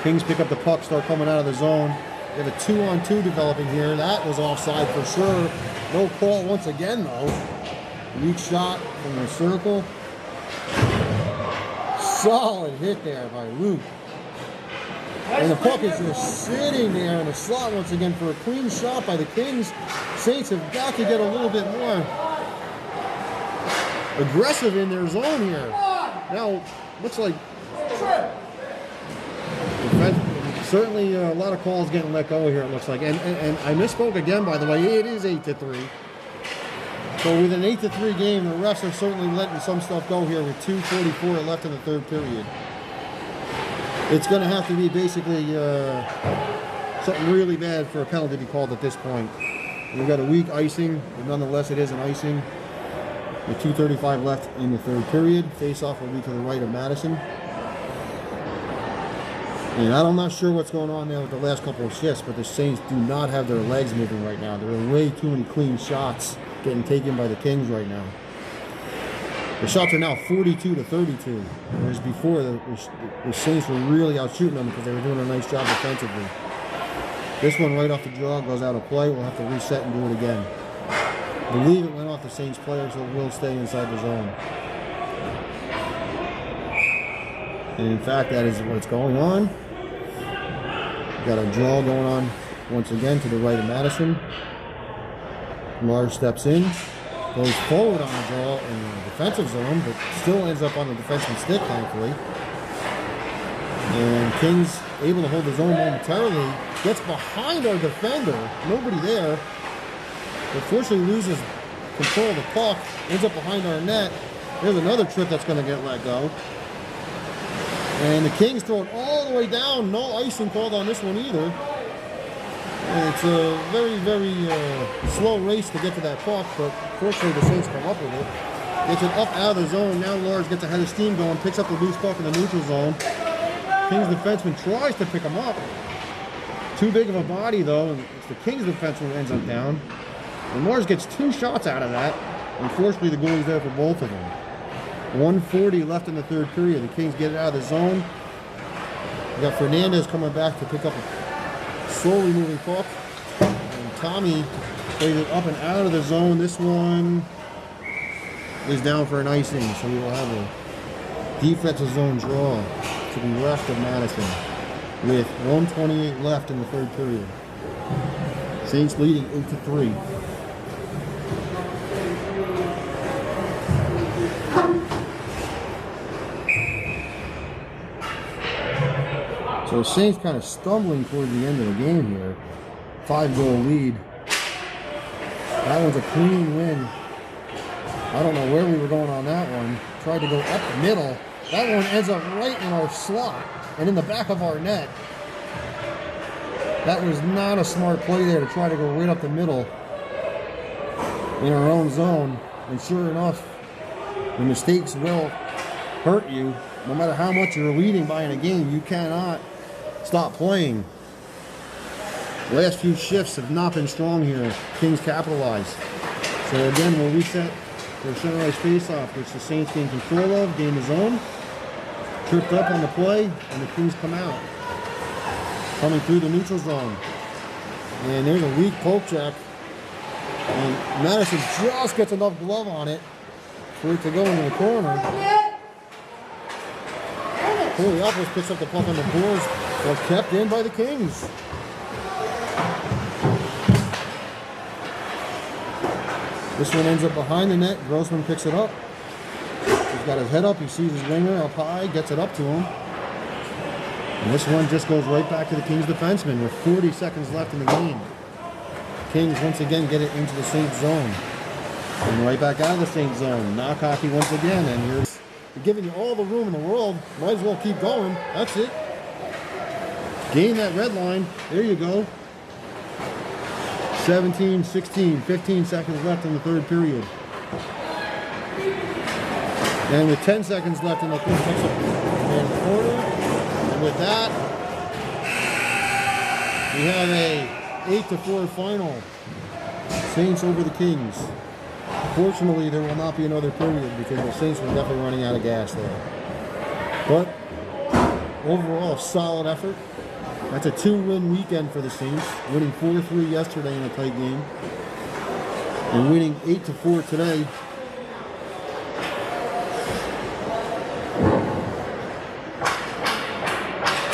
Kings pick up the puck, start coming out of the zone. They have a 2-on-2 developing here. That was offside for sure. No call once again though. Weak shot from the circle. Solid hit there by Luke. And the puck is just sitting there in the slot once again for a clean shot by the Kings. Saints have got to get a little bit more aggressive in their zone here. Now, looks like certainly a lot of calls getting let go here, it looks like. And I misspoke again, by the way. It is 8-3. So with an 8-3 game, the refs are certainly letting some stuff go here with 2:44 left in the third period. It's going to have to be basically something really bad for a penalty to be called at this point. We've got a weak icing, but nonetheless it is an icing. With 2:35 left in the third period. Face-off will be to the right of Madison. And I'm not sure what's going on there with the last couple of shifts, but the Saints do not have their legs moving right now. There are way too many clean shots getting taken by the Kings right now. The shots are now 42-32, whereas before the Saints were really out shooting them because they were doing a nice job defensively. This one right off the draw goes out of play. We'll have to reset and do it again. I believe it went off the Saints player, so it will stay inside the zone. And in fact, that is what's going on. Got a draw going on once again to the right of Madison. Lars steps in, goes forward on the draw in the defensive zone, but still ends up on the defenseman's stick, thankfully. And Kings able to hold the zone momentarily, gets behind our defender, nobody there. But fortunately loses control of the puck, ends up behind our net. There's another trip that's going to get let go. And the Kings throw it all the way down. No icing called on this one either. And it's a very, very slow race to get to that puck, but fortunately the Saints come up with it. Gets it up out of the zone. Now Lars gets a head of steam going, picks up the loose puck in the neutral zone. Kings defenseman tries to pick him up. Too big of a body though, and it's the Kings defenseman who ends up down. And Lars gets 2 shots out of that. Unfortunately, the goalie's there for both of them. 1:40 left in the third period. The Kings get it out of the zone. We got Fernandez coming back to pick up a slowly moving puck. And Tommy plays it up and out of the zone. This one is down for an icing, so we will have a defensive zone draw to the left of Madison with 1:28 left in the third period. Saints leading 8-3. So Saints kind of stumbling towards the end of the game here. 5-goal lead. That one's a clean win. I don't know where we were going on that one. Tried to go up the middle. That one ends up right in our slot and in the back of our net. That was not a smart play there to try to go right up the middle in our own zone. And sure enough, the mistakes will hurt you. No matter how much you're leading by in a game, you cannot stop playing. The last few shifts have not been strong here. Kings capitalize. So again, we'll reset for a center ice face-off, which the Saints gain control of, gain the zone. Tripped up on the play, and the Kings come out. Coming through the neutral zone. And there's a weak poke check. And Madison just gets enough glove on it for it to go into the corner. Poliopoulos picks up the puck on the boards, but kept in by the Kings. This one ends up behind the net. Grossman picks it up. He's got his head up. He sees his winger up high, gets it up to him. And this one just goes right back to the Kings defenseman with 40 seconds left in the game. Kings once again get it into the Saints zone. And right back out of the Saints zone. Knock hockey once again. And you're giving you all the room in the world. Might as well keep going. That's it. Gain that red line. There you go. 17, 16, 15 seconds left in the third period. And with 10 seconds left in the quarter. And with that, we have a 8-4 final. Saints over the Kings. Fortunately, there will not be another period because the Saints were definitely running out of gas there. But overall, solid effort. That's a 2-win weekend for the Saints, winning 4-3 yesterday in a tight game, and winning 8-4 today.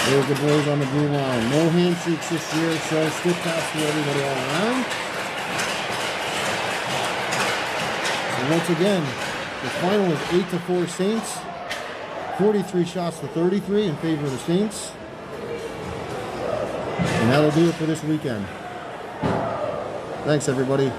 There's the boys on the blue line. No handshakes this year, so stiff taps to everybody all around. So once again, the final is 8-4 Saints. 43 shots to 33 in favor of the Saints. And that'll do it for this weekend. Thanks, everybody.